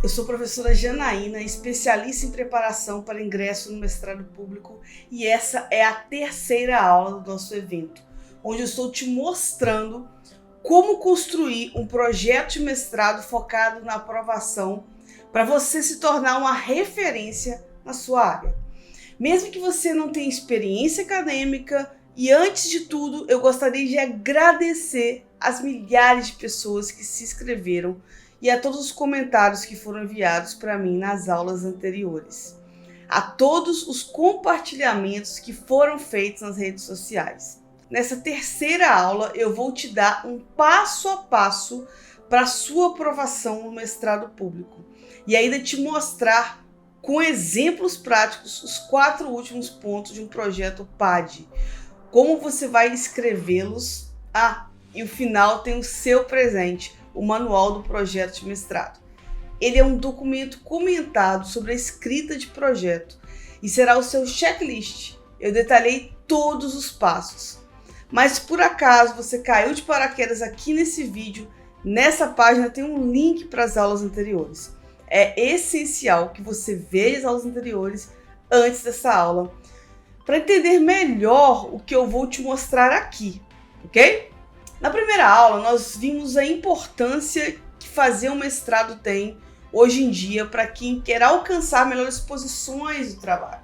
Eu sou professora Janaína, especialista em preparação para ingresso no mestrado público, e essa é a terceira aula do nosso evento, onde eu estou te mostrando como construir um projeto de mestrado focado na aprovação para você se tornar uma referência na sua área. Mesmo que você não tenha experiência acadêmica, e antes de tudo, eu gostaria de agradecer as milhares de pessoas que se inscreveram e a todos os comentários que foram enviados para mim nas aulas anteriores, a todos os compartilhamentos que foram feitos nas redes sociais. Nessa terceira aula, eu vou te dar um passo a passo para a sua aprovação no mestrado público e ainda te mostrar com exemplos práticos os 4 últimos pontos de um projeto PAD, como você vai escrevê-los. E o final tem o seu presente, o manual do projeto de mestrado. Ele é um documento comentado sobre a escrita de projeto e será o seu checklist. Eu detalhei todos os passos. Mas se por acaso você caiu de paraquedas aqui nesse vídeo, nessa página tem um link para as aulas anteriores. É essencial que você veja as aulas anteriores antes dessa aula, para entender melhor o que eu vou te mostrar aqui, ok? Na primeira aula, nós vimos a importância que fazer um mestrado tem hoje em dia para quem quer alcançar melhores posições do trabalho.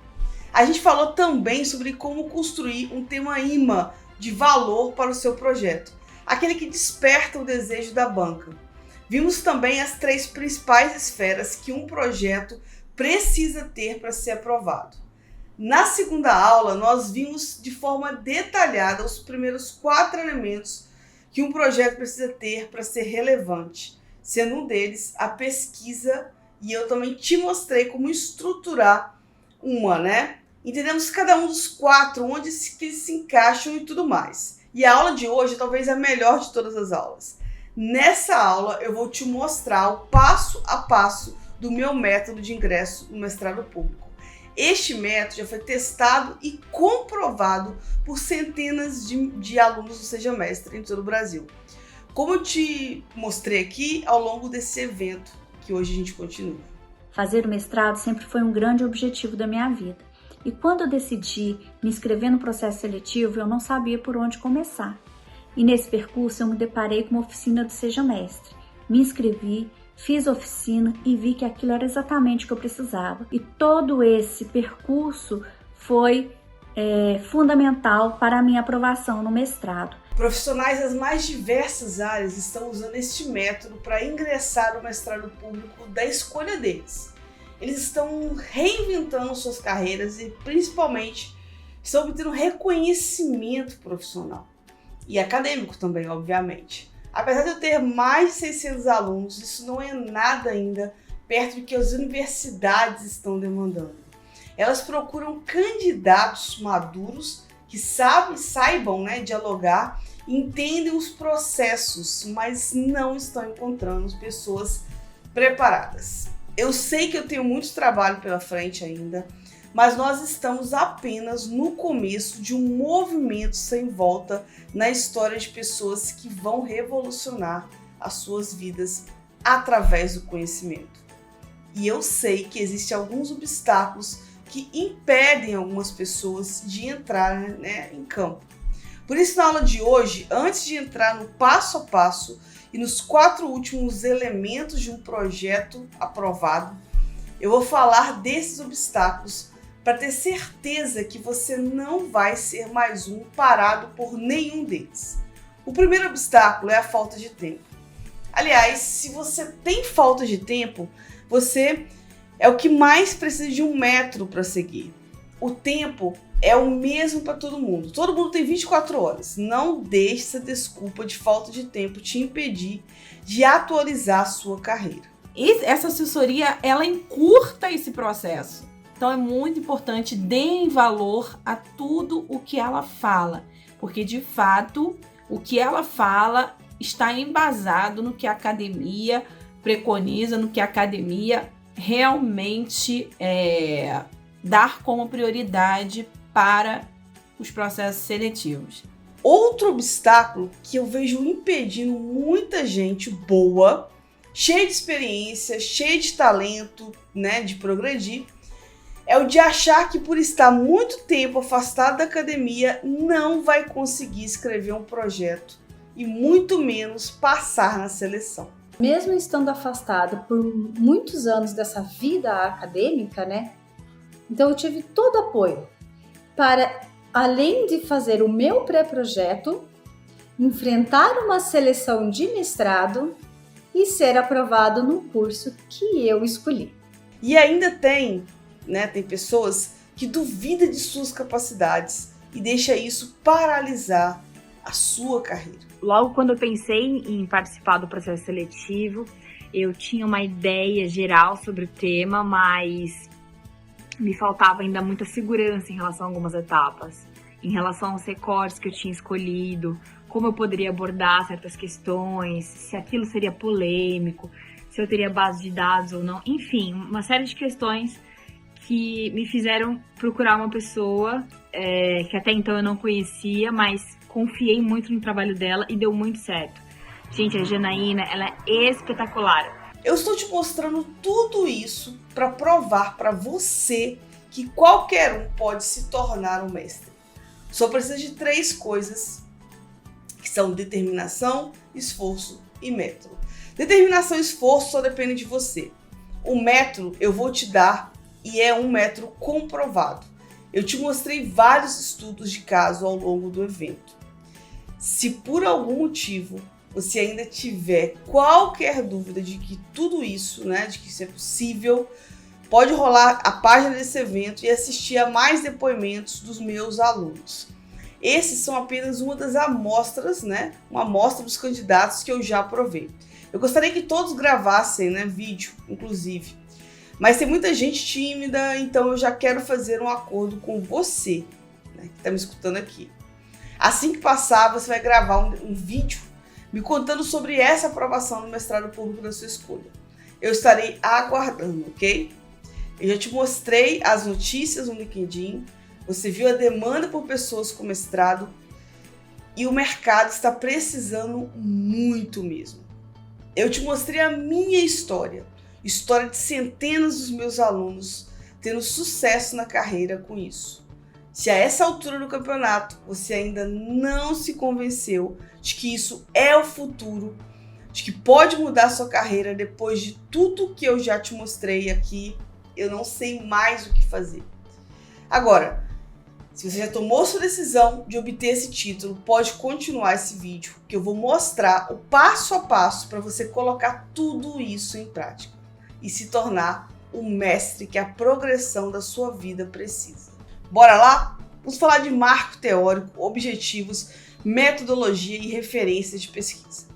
A gente falou também sobre como construir um tema imã de valor para o seu projeto, aquele que desperta o desejo da banca. Vimos também as 3 principais esferas que um projeto precisa ter para ser aprovado. Na segunda aula, nós vimos de forma detalhada os primeiros 4 elementos que um projeto precisa ter para ser relevante, sendo um deles a pesquisa, e eu também te mostrei como estruturar uma, né? Entendemos cada um dos 4, onde que eles se encaixam e tudo mais. E a aula de hoje talvez é a melhor de todas as aulas. Nessa aula eu vou te mostrar o passo a passo do meu método de ingresso no mestrado público. Este método já foi testado e comprovado por centenas de alunos do Seja Mestre em todo o Brasil. Como eu te mostrei aqui ao longo desse evento, que hoje a gente continua. Fazer o mestrado sempre foi um grande objetivo da minha vida. E quando eu decidi me inscrever no processo seletivo, eu não sabia por onde começar. E nesse percurso eu me deparei com uma oficina do Seja Mestre. Me inscrevi, fiz a oficina e vi que aquilo era exatamente o que eu precisava. E todo esse percurso foi fundamental para a minha aprovação no mestrado. Profissionais das mais diversas áreas estão usando este método para ingressar no mestrado público da escolha deles. Eles estão reinventando suas carreiras e, principalmente, estão obtendo reconhecimento profissional. E acadêmico também, obviamente. Apesar de eu ter mais de 600 alunos, isso não é nada ainda perto do que as universidades estão demandando. Elas procuram candidatos maduros que saibam, dialogar, entendem os processos, mas não estão encontrando pessoas preparadas. Eu sei que eu tenho muito trabalho pela frente ainda, mas nós estamos apenas no começo de um movimento sem volta na história de pessoas que vão revolucionar as suas vidas através do conhecimento. E eu sei que existem alguns obstáculos que impedem algumas pessoas de entrar em campo. Por isso, na aula de hoje, antes de entrar no passo a passo e nos 4 últimos elementos de um projeto aprovado, eu vou falar desses obstáculos para ter certeza que você não vai ser mais um parado por nenhum deles. O primeiro obstáculo é a falta de tempo. Aliás, se você tem falta de tempo, você é o que mais precisa de um método para seguir. O tempo é o mesmo para todo mundo. Todo mundo tem 24 horas. Não deixe essa desculpa de falta de tempo te impedir de atualizar a sua carreira. E essa assessoria, ela encurta esse processo. Então é muito importante, deem valor a tudo o que ela fala, porque de fato o que ela fala está embasado no que a academia preconiza, no que a academia realmente dar como prioridade para os processos seletivos. Outro obstáculo que eu vejo impedindo muita gente boa cheio de experiência, cheio de talento, né, de progredir, é o de achar que por estar muito tempo afastado da academia não vai conseguir escrever um projeto e muito menos passar na seleção. Mesmo estando afastada por muitos anos dessa vida acadêmica, né? Então eu tive todo apoio para, além de fazer o meu pré-projeto, enfrentar uma seleção de mestrado e ser aprovado no curso que eu escolhi. E ainda tem pessoas que duvidam de suas capacidades e deixa isso paralisar a sua carreira. Logo quando eu pensei em participar do processo seletivo, eu tinha uma ideia geral sobre o tema, mas me faltava ainda muita segurança em relação a algumas etapas, em relação aos recortes que eu tinha escolhido, como eu poderia abordar certas questões, se aquilo seria polêmico, se eu teria base de dados ou não, enfim, uma série de questões que me fizeram procurar uma pessoa que até então eu não conhecia, mas confiei muito no trabalho dela e deu muito certo. Gente, a Janaína, ela é espetacular. Eu estou te mostrando tudo isso para provar para você que qualquer um pode se tornar um mestre. Só precisa de 3 coisas, que são determinação, esforço e método. Determinação e esforço só depende de você. O método eu vou te dar e é um método comprovado. Eu te mostrei vários estudos de caso ao longo do evento. Se por algum motivo você ainda tiver qualquer dúvida de que tudo isso, de que isso é possível, pode rolar a página desse evento e assistir a mais depoimentos dos meus alunos. Esses são apenas uma das amostras, uma amostra dos candidatos que eu já provei. Eu gostaria que todos gravassem, vídeo, inclusive. Mas tem muita gente tímida, então eu já quero fazer um acordo com você, que está me escutando aqui. Assim que passar, você vai gravar um vídeo me contando sobre essa aprovação no mestrado público da sua escolha. Eu estarei aguardando, ok? Eu já te mostrei as notícias no LinkedIn, você viu a demanda por pessoas com mestrado e o mercado está precisando muito mesmo. Eu te mostrei a minha história de centenas dos meus alunos tendo sucesso na carreira com isso. Se a essa altura do campeonato você ainda não se convenceu de que isso é o futuro, de que pode mudar sua carreira depois de tudo que eu já te mostrei aqui, eu não sei mais o que fazer. Agora, se você já tomou sua decisão de obter esse título, pode continuar esse vídeo, que eu vou mostrar o passo a passo para você colocar tudo isso em prática e se tornar o mestre que a progressão da sua vida precisa. Bora lá? Vamos falar de marco teórico, objetivos, metodologia e referências de pesquisa.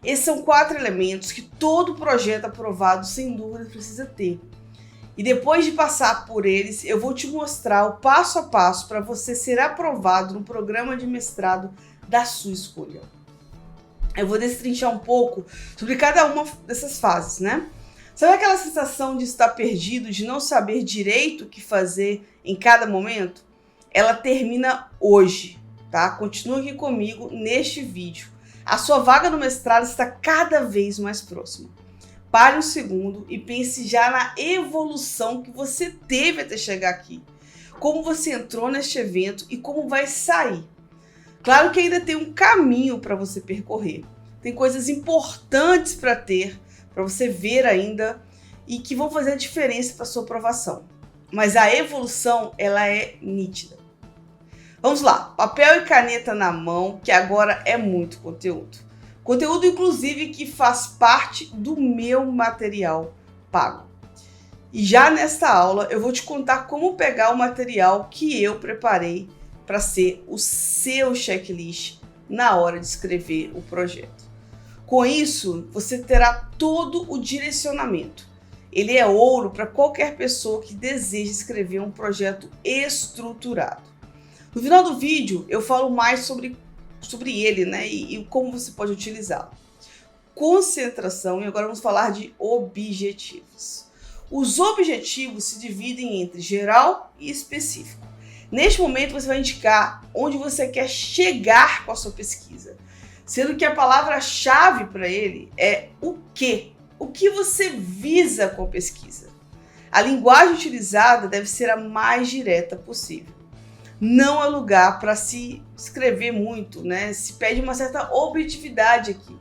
Esses são 4 elementos que todo projeto aprovado, sem dúvida, precisa ter. E depois de passar por eles, eu vou te mostrar o passo a passo para você ser aprovado no programa de mestrado da sua escolha. Eu vou destrinchar um pouco sobre cada uma dessas fases, Sabe aquela sensação de estar perdido, de não saber direito o que fazer em cada momento? Ela termina hoje, tá? Continua aqui comigo neste vídeo. A sua vaga no mestrado está cada vez mais próxima. Pare um segundo e pense já na evolução que você teve até chegar aqui. Como você entrou neste evento e como vai sair. Claro que ainda tem um caminho para você percorrer. Tem coisas importantes para você ver ainda e que vão fazer a diferença para sua aprovação. Mas a evolução, ela é nítida. Vamos lá, papel e caneta na mão, que agora é muito conteúdo. Conteúdo, inclusive, que faz parte do meu material pago. E já nesta aula, eu vou te contar como pegar o material que eu preparei para ser o seu checklist na hora de escrever o projeto. Com isso, você terá todo o direcionamento. Ele é ouro para qualquer pessoa que deseja escrever um projeto estruturado. No final do vídeo, eu falo mais sobre ele, e como você pode utilizá-lo. Concentração, e agora vamos falar de objetivos. Os objetivos se dividem entre geral e específico. Neste momento, você vai indicar onde você quer chegar com a sua pesquisa, sendo que a palavra-chave para ele é o quê. O que você visa com a pesquisa? A linguagem utilizada deve ser a mais direta possível. Não é lugar para se escrever muito, né? Se pede uma certa objetividade aqui.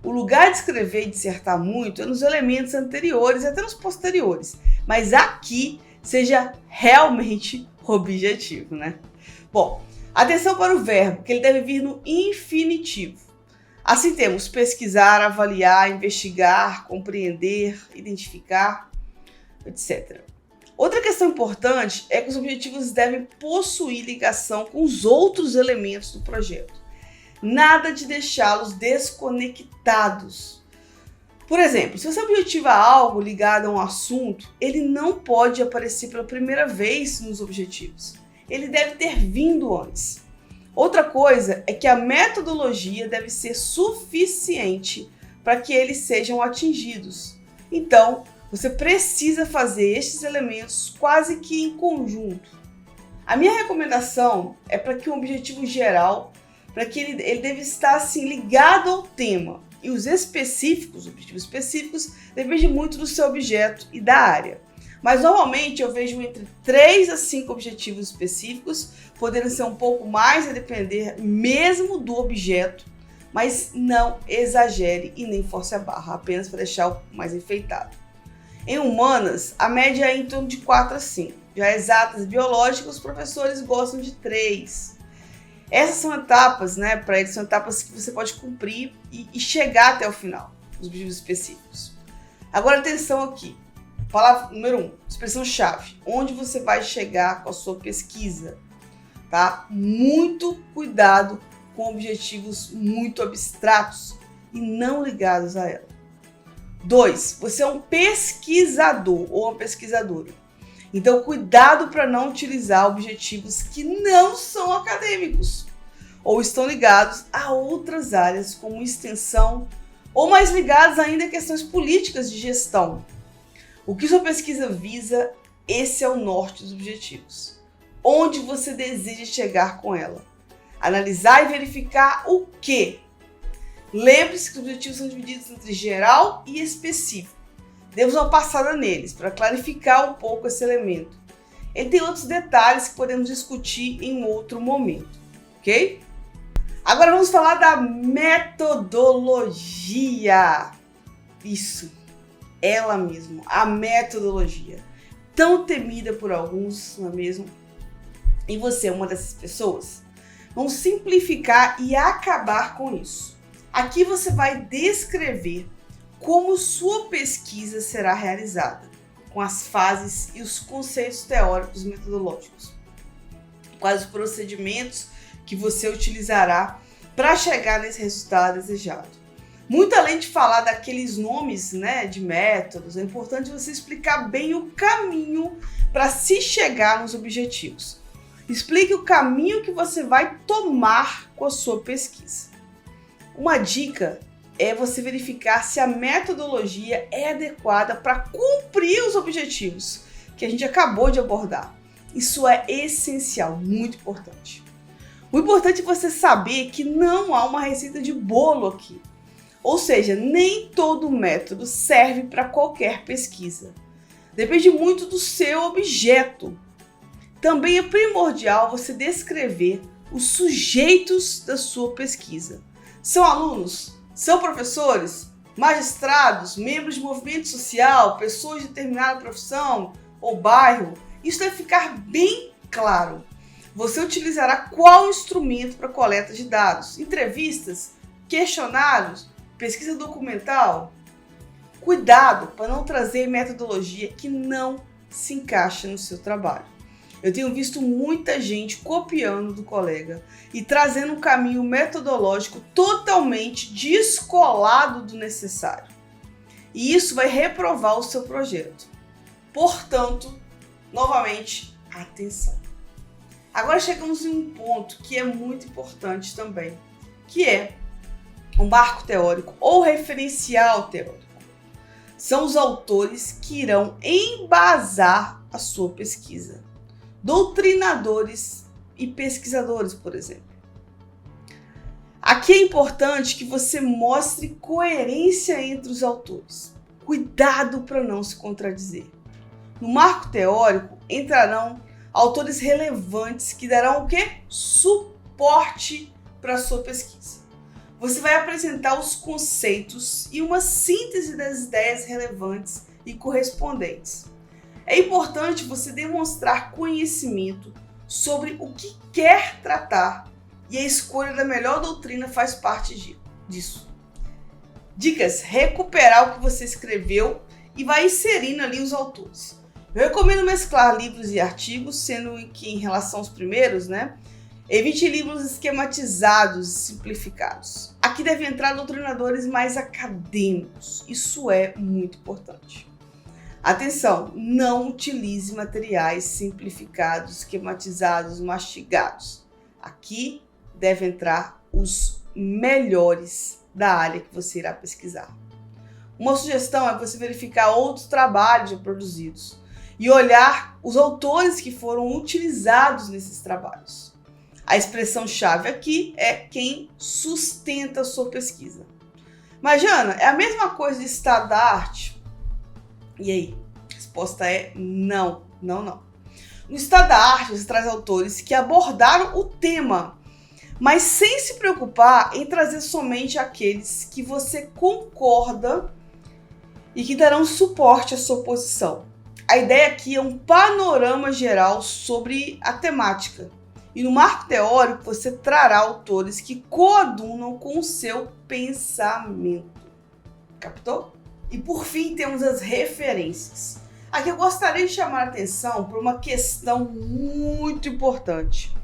O lugar de escrever e dissertar muito é nos elementos anteriores e até nos posteriores. Mas aqui seja realmente objetivo, né? Bom, atenção para o verbo, que ele deve vir no infinitivo. Assim temos pesquisar, avaliar, investigar, compreender, identificar, etc. Outra questão importante é que os objetivos devem possuir ligação com os outros elementos do projeto. Nada de deixá-los desconectados. Por exemplo, se você objetiva algo ligado a um assunto, ele não pode aparecer pela primeira vez nos objetivos. Ele deve ter vindo antes. Outra coisa é que a metodologia deve ser suficiente para que eles sejam atingidos. Então, você precisa fazer estes elementos quase que em conjunto. A minha recomendação é para que o objetivo geral, para que ele deve estar assim ligado ao tema. E os específicos, objetivos específicos, dependem muito do seu objeto e da área. Mas normalmente eu vejo entre 3 a 5 objetivos específicos, podendo ser um pouco mais a depender mesmo do objeto, mas não exagere e nem force a barra, apenas para deixar o mais enfeitado. Em humanas, a média é em torno de 4 a 5. Já exatas e biológicas, os professores gostam de 3. Essas são etapas, né? Para eles são etapas que você pode cumprir e chegar até o final, os objetivos específicos. Agora atenção aqui. Palavra número 1, expressão-chave. Onde você vai chegar com a sua pesquisa, tá? Muito cuidado com objetivos muito abstratos e não ligados a ela. 2, você é um pesquisador ou uma pesquisadora. Então, cuidado para não utilizar objetivos que não são acadêmicos ou estão ligados a outras áreas, como extensão, ou mais ligados ainda a questões políticas de gestão. O que sua pesquisa visa, esse é o norte dos objetivos. Onde você deseja chegar com ela. Analisar e verificar o quê? Lembre-se que os objetivos são divididos entre geral e específico. Demos uma passada neles para clarificar um pouco esse elemento. Ele tem outros detalhes que podemos discutir em outro momento, ok? Agora vamos falar da metodologia. Isso, ela mesma, a metodologia. Tão temida por alguns, não é mesmo? E você é uma dessas pessoas? Vamos simplificar e acabar com isso. Aqui você vai descrever como sua pesquisa será realizada, com as fases e os conceitos teóricos e metodológicos. Quais os procedimentos que você utilizará para chegar nesse resultado desejado. Muito além de falar daqueles nomes, né, de métodos, é importante você explicar bem o caminho para se chegar nos objetivos. Explique o caminho que você vai tomar com a sua pesquisa. Uma dica é você verificar se a metodologia é adequada para cumprir os objetivos que a gente acabou de abordar. Isso é essencial, muito importante. O importante é você saber que não há uma receita de bolo aqui. Ou seja, nem todo método serve para qualquer pesquisa. Depende muito do seu objeto. Também é primordial você descrever os sujeitos da sua pesquisa. São alunos? São professores? Magistrados? Membros de movimento social? Pessoas de determinada profissão ou bairro? Isso deve ficar bem claro. Você utilizará qual instrumento para coleta de dados? Entrevistas? Questionários? Pesquisa documental? Cuidado para não trazer metodologia que não se encaixa no seu trabalho. Eu tenho visto muita gente copiando do colega e trazendo um caminho metodológico totalmente descolado do necessário. E isso vai reprovar o seu projeto. Portanto, novamente, atenção. Agora chegamos em um ponto que é muito importante também, que é o marco teórico ou referencial teórico. São os autores que irão embasar a sua pesquisa. Doutrinadores e pesquisadores, por exemplo. Aqui é importante que você mostre coerência entre os autores. Cuidado para não se contradizer. No marco teórico entrarão autores relevantes que darão o quê? Suporte para a sua pesquisa. Você vai apresentar os conceitos e uma síntese das ideias relevantes e correspondentes. É importante você demonstrar conhecimento sobre o que quer tratar e a escolha da melhor doutrina faz parte disso. Dicas: recuperar o que você escreveu e vai inserindo ali os autores. Eu recomendo mesclar livros e artigos, sendo que em relação aos primeiros, evite livros esquematizados e simplificados. Aqui deve entrar doutrinadores mais acadêmicos. Isso é muito importante. Atenção, não utilize materiais simplificados, esquematizados, mastigados. Aqui deve entrar os melhores da área que você irá pesquisar. Uma sugestão é você verificar outros trabalhos já produzidos e olhar os autores que foram utilizados nesses trabalhos. A expressão-chave aqui é quem sustenta a sua pesquisa. Mas, Jana, é a mesma coisa de estado da arte? E aí? A resposta é não, não, não. No estado da arte, você traz autores que abordaram o tema, mas sem se preocupar em trazer somente aqueles que você concorda e que darão suporte à sua posição. A ideia aqui é um panorama geral sobre a temática. E no marco teórico, você trará autores que coadunam com o seu pensamento. Captou? E por fim, temos as referências. Aqui eu gostaria de chamar a atenção para uma questão muito importante.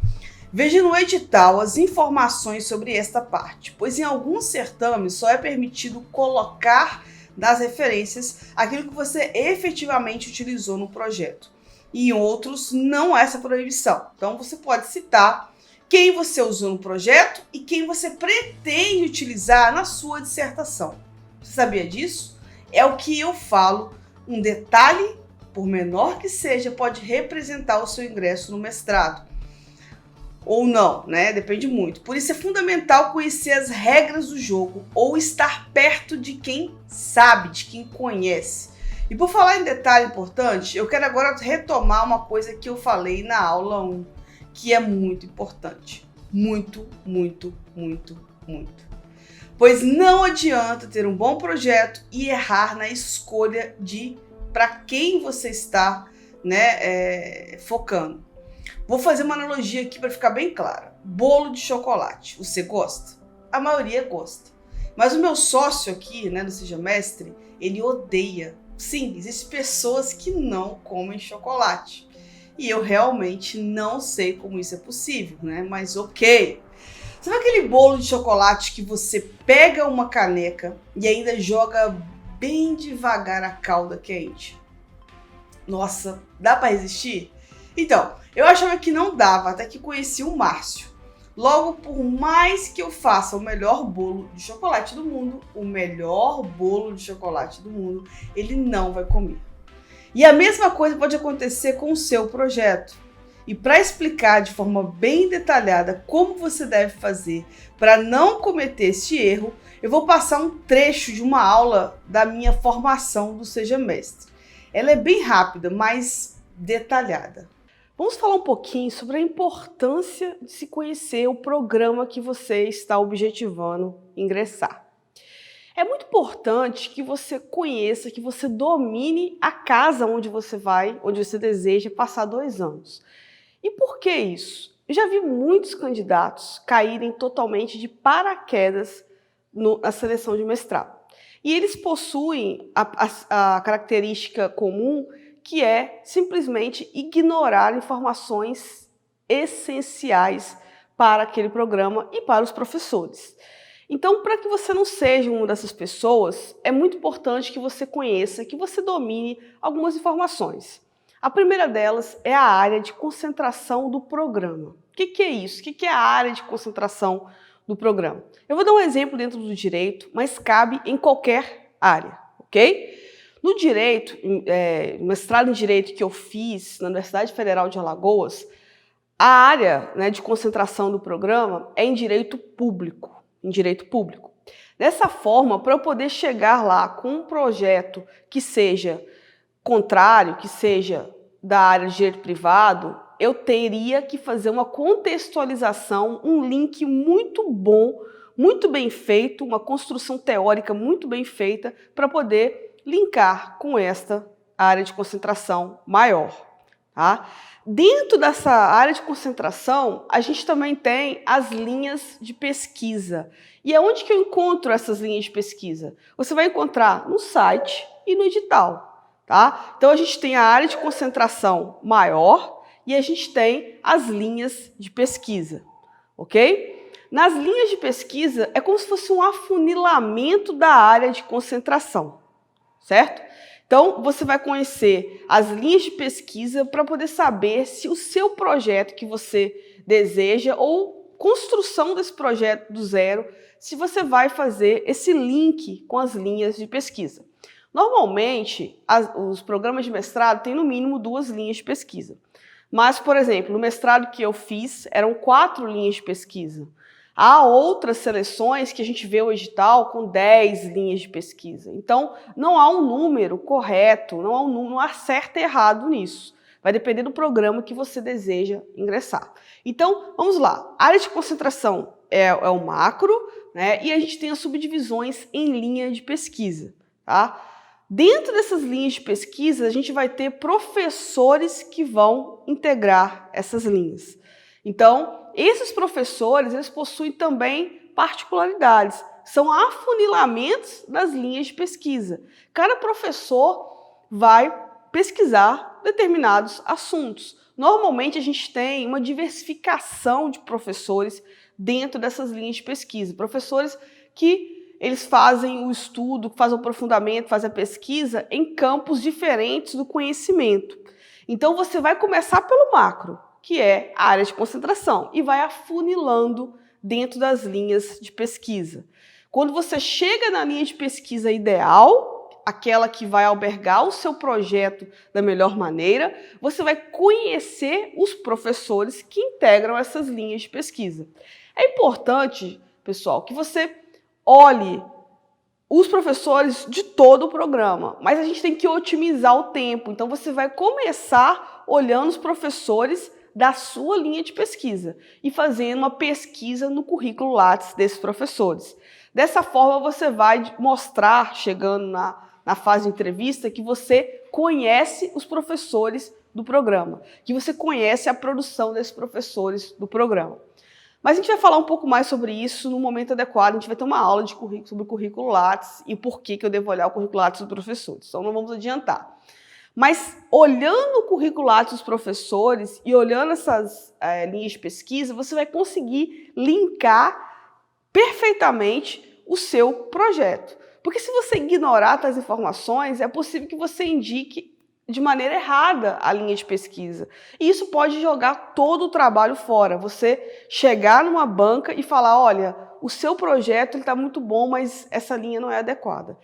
Veja no edital as informações sobre esta parte, pois em alguns certames só é permitido colocar nas referências aquilo que você efetivamente utilizou no projeto. E em outros não há essa proibição. Então você pode citar quem você usou no projeto e quem você pretende utilizar na sua dissertação. Você sabia disso? É o que eu falo. Um detalhe, por menor que seja, pode representar o seu ingresso no mestrado. Ou não, Depende muito. Por isso é fundamental conhecer as regras do jogo ou estar perto de quem sabe, de quem conhece. E por falar em detalhe importante, eu quero agora retomar uma coisa que eu falei na aula 1, que é muito importante. Muito, muito, muito, muito. Pois não adianta ter um bom projeto e errar na escolha de para quem você está focando. Vou fazer uma analogia aqui para ficar bem clara. Bolo de chocolate, você gosta? A maioria gosta. Mas o meu sócio aqui, do Seja Mestre, ele odeia. Sim, existem pessoas que não comem chocolate. E eu realmente não sei como isso é possível, Mas ok. Sabe aquele bolo de chocolate que você pega uma caneca e ainda joga bem devagar a calda quente? Nossa, dá para resistir? Então, eu achava que não dava, até que conheci o Márcio. Logo, por mais que eu faça o melhor bolo de chocolate do mundo, ele não vai comer. E a mesma coisa pode acontecer com o seu projeto. E para explicar de forma bem detalhada como você deve fazer para não cometer esse erro, eu vou passar um trecho de uma aula da minha formação do Seja Mestre. Ela é bem rápida, mas detalhada. Vamos falar um pouquinho sobre a importância de se conhecer o programa que você está objetivando ingressar. É muito importante que você conheça, que você domine a casa onde você deseja passar 2 anos. E por que isso? Eu já vi muitos candidatos caírem totalmente de paraquedas na seleção de mestrado. E eles possuem a característica comum que é simplesmente ignorar informações essenciais para aquele programa e para os professores. Então, para que você não seja uma dessas pessoas, é muito importante que você conheça, que você domine algumas informações. A primeira delas é a área de concentração do programa. O que é isso? O que é a área de concentração do programa? Eu vou dar um exemplo dentro do direito, mas cabe em qualquer área, ok? No direito, mestrado em direito que eu fiz na Universidade Federal de Alagoas, a área de concentração do programa é em direito público. Dessa forma, para eu poder chegar lá com um projeto que seja contrário, que seja da área de direito privado, eu teria que fazer uma contextualização, um link muito bom, muito bem feito, uma construção teórica muito bem feita para poder linkar com esta área de concentração maior. Tá? Dentro dessa área de concentração, a gente também tem as linhas de pesquisa. E aonde que eu encontro essas linhas de pesquisa? Você vai encontrar no site e no edital. Tá? Então, a gente tem a área de concentração maior e a gente tem as linhas de pesquisa, ok? Nas linhas de pesquisa, é como se fosse um afunilamento da área de concentração, certo? Então, você vai conhecer as linhas de pesquisa para poder saber se o seu projeto que você deseja ou construção desse projeto do zero, se você vai fazer esse link com as linhas de pesquisa. Normalmente, os programas de mestrado têm no mínimo 2 linhas de pesquisa. Mas, por exemplo, no mestrado que eu fiz, eram 4 linhas de pesquisa. Há outras seleções que a gente vê o edital com 10 linhas de pesquisa. Então, não há um número correto, não há certo e errado nisso. Vai depender do programa que você deseja ingressar. Então, vamos lá. A área de concentração é o macro, né? E a gente tem as subdivisões em linha de pesquisa, tá? Dentro dessas linhas de pesquisa, a gente vai ter professores que vão integrar essas linhas. Então, esses professores, eles possuem também particularidades. São afunilamentos das linhas de pesquisa. Cada professor vai pesquisar determinados assuntos. Normalmente, a gente tem uma diversificação de professores dentro dessas linhas de pesquisa. Professores que eles fazem o estudo, fazem o aprofundamento, fazem a pesquisa em campos diferentes do conhecimento. Então, você vai começar pelo macro, que é a área de concentração, e vai afunilando dentro das linhas de pesquisa. Quando você chega na linha de pesquisa ideal, aquela que vai albergar o seu projeto da melhor maneira, você vai conhecer os professores que integram essas linhas de pesquisa. É importante, pessoal, que você olhe os professores de todo o programa, mas a gente tem que otimizar o tempo. Então, você vai começar olhando os professores da sua linha de pesquisa e fazendo uma pesquisa no currículo Lattes desses professores. Dessa forma, você vai mostrar, chegando na fase de entrevista, que você conhece os professores do programa, que você conhece a produção desses professores do programa. Mas a gente vai falar um pouco mais sobre isso no momento adequado. A gente vai ter uma aula sobre o currículo Lattes e por que eu devo olhar o currículo Lattes dos professores. Então, não vamos adiantar. Mas, olhando o currículo Lattes dos professores e olhando essas linhas de pesquisa, você vai conseguir linkar perfeitamente o seu projeto. Porque se você ignorar tais informações, é possível que você indique de maneira errada a linha de pesquisa. E isso pode jogar todo o trabalho fora. Você chegar numa banca e falar, olha, o seu projeto está muito bom, mas essa linha não é adequada.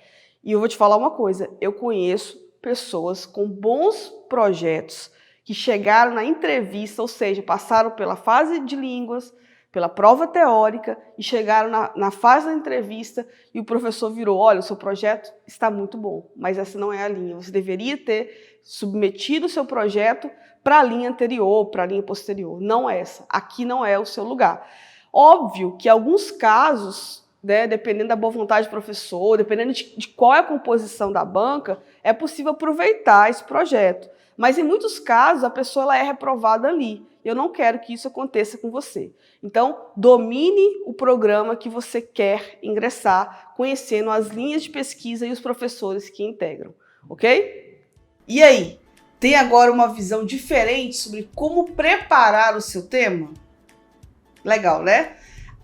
E eu vou te falar uma coisa, eu conheço pessoas com bons projetos que chegaram na entrevista, ou seja, passaram pela fase de línguas, pela prova teórica e chegaram na fase da entrevista e o professor virou, olha, o seu projeto está muito bom, mas essa não é a linha. Você deveria ter submetido o seu projeto para a linha anterior, para a linha posterior. Não essa. Aqui não é o seu lugar. Óbvio que em alguns casos, né, dependendo da boa vontade do professor, dependendo de qual é a composição da banca, é possível aproveitar esse projeto. Mas em muitos casos a pessoa ela é reprovada ali. Eu não quero que isso aconteça com você. Então, domine o programa que você quer ingressar, conhecendo as linhas de pesquisa e os professores que integram, ok? E aí, tem agora uma visão diferente sobre como preparar o seu tema? Legal, né?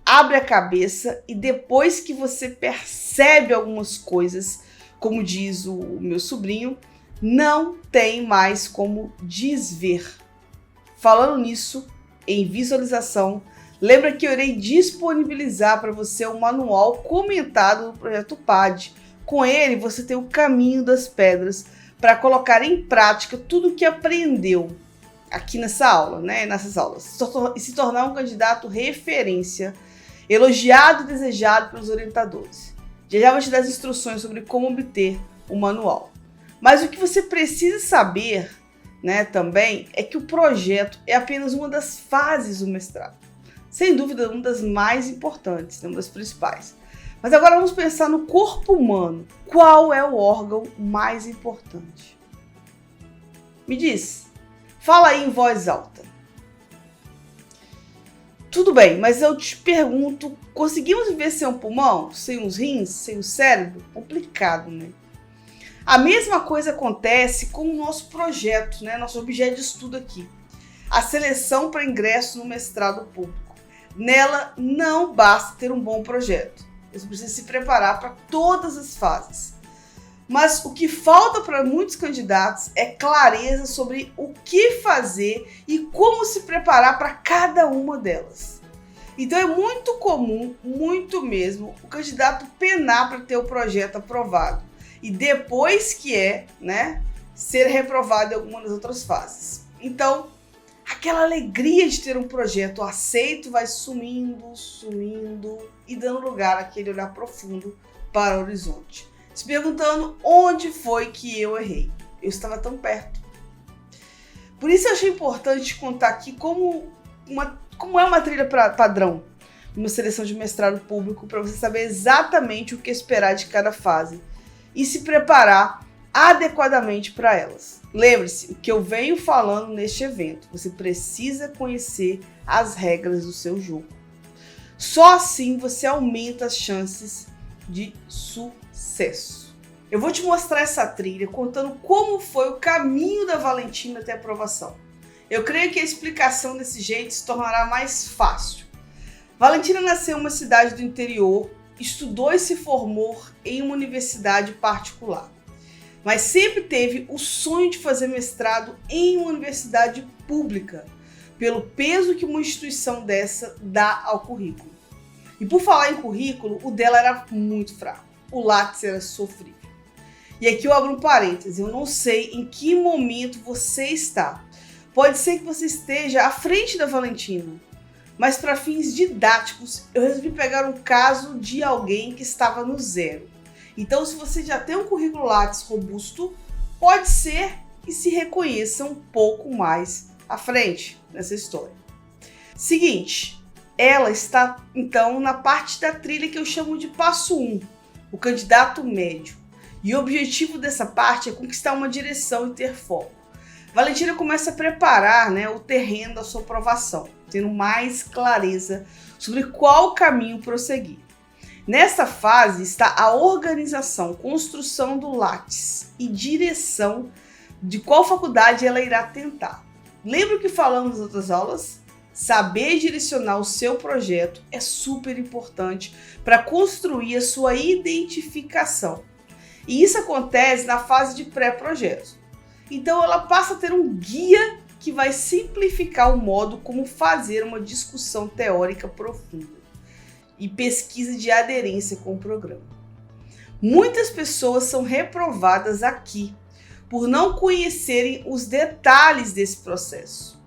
Abre a cabeça e depois que você percebe algumas coisas, como diz o meu sobrinho, não tem mais como desver. Falando nisso, em visualização, lembra que eu irei disponibilizar para você um manual comentado do Projeto PAD. Com ele, você tem o caminho das pedras para colocar em prática tudo o que aprendeu aqui nessa aula, né? Nessas aulas, e se tornar um candidato referência elogiado e desejado pelos orientadores. Já vou te dar as instruções sobre como obter o manual. Mas o que você precisa saber, né, também, é que o projeto é apenas uma das fases do mestrado. Sem dúvida, uma das mais importantes, uma das principais. Mas agora vamos pensar no corpo humano. Qual é o órgão mais importante? Me diz. Fala aí em voz alta. Tudo bem, mas eu te pergunto, conseguimos viver sem um pulmão? Sem os rins? Sem o cérebro? Complicado, né? A mesma coisa acontece com o nosso projeto, né? Nosso objeto de estudo aqui. A seleção para ingresso no mestrado público. Nela não basta ter um bom projeto. Você precisa se preparar para todas as fases. Mas o que falta para muitos candidatos é clareza sobre o que fazer e como se preparar para cada uma delas. Então é muito comum, muito mesmo, o candidato penar para ter o projeto aprovado e depois ser reprovado em alguma das outras fases. Então, aquela alegria de ter um projeto aceito vai sumindo e dando lugar àquele olhar profundo para o horizonte. Se perguntando onde foi que eu errei. Eu estava tão perto. Por isso eu achei importante contar aqui como é uma trilha padrão numa seleção de mestrado público para você saber exatamente o que esperar de cada fase e se preparar adequadamente para elas. Lembre-se, o que eu venho falando neste evento, você precisa conhecer as regras do seu jogo. Só assim você aumenta as chances de sucesso. Eu vou te mostrar essa trilha contando como foi o caminho da Valentina até a aprovação. Eu creio que a explicação desse jeito se tornará mais fácil. Valentina nasceu em uma cidade do interior, estudou e se formou em uma universidade particular, mas sempre teve o sonho de fazer mestrado em uma universidade pública, pelo peso que uma instituição dessa dá ao currículo. E por falar em currículo, o dela era muito fraco. O Lattes era sofrível. E aqui eu abro um parêntese, eu não sei em que momento você está. Pode ser que você esteja à frente da Valentina, mas para fins didáticos, eu resolvi pegar um caso de alguém que estava no zero. Então, se você já tem um currículo Lattes robusto, pode ser que se reconheça um pouco mais à frente nessa história. Seguinte, ela está, então, na parte da trilha que eu chamo de passo 1, o candidato médio. E o objetivo dessa parte é conquistar uma direção e ter foco. Valentina começa a preparar, o terreno da sua aprovação, tendo mais clareza sobre qual caminho prosseguir. Nesta fase está a organização, construção do Lattes e direção de qual faculdade ela irá tentar. Lembra o que falamos nas outras aulas? Saber direcionar o seu projeto é super importante para construir a sua identificação. E isso acontece na fase de pré-projeto. Então ela passa a ter um guia que vai simplificar o modo como fazer uma discussão teórica profunda e pesquisa de aderência com o programa. Muitas pessoas são reprovadas aqui por não conhecerem os detalhes desse processo.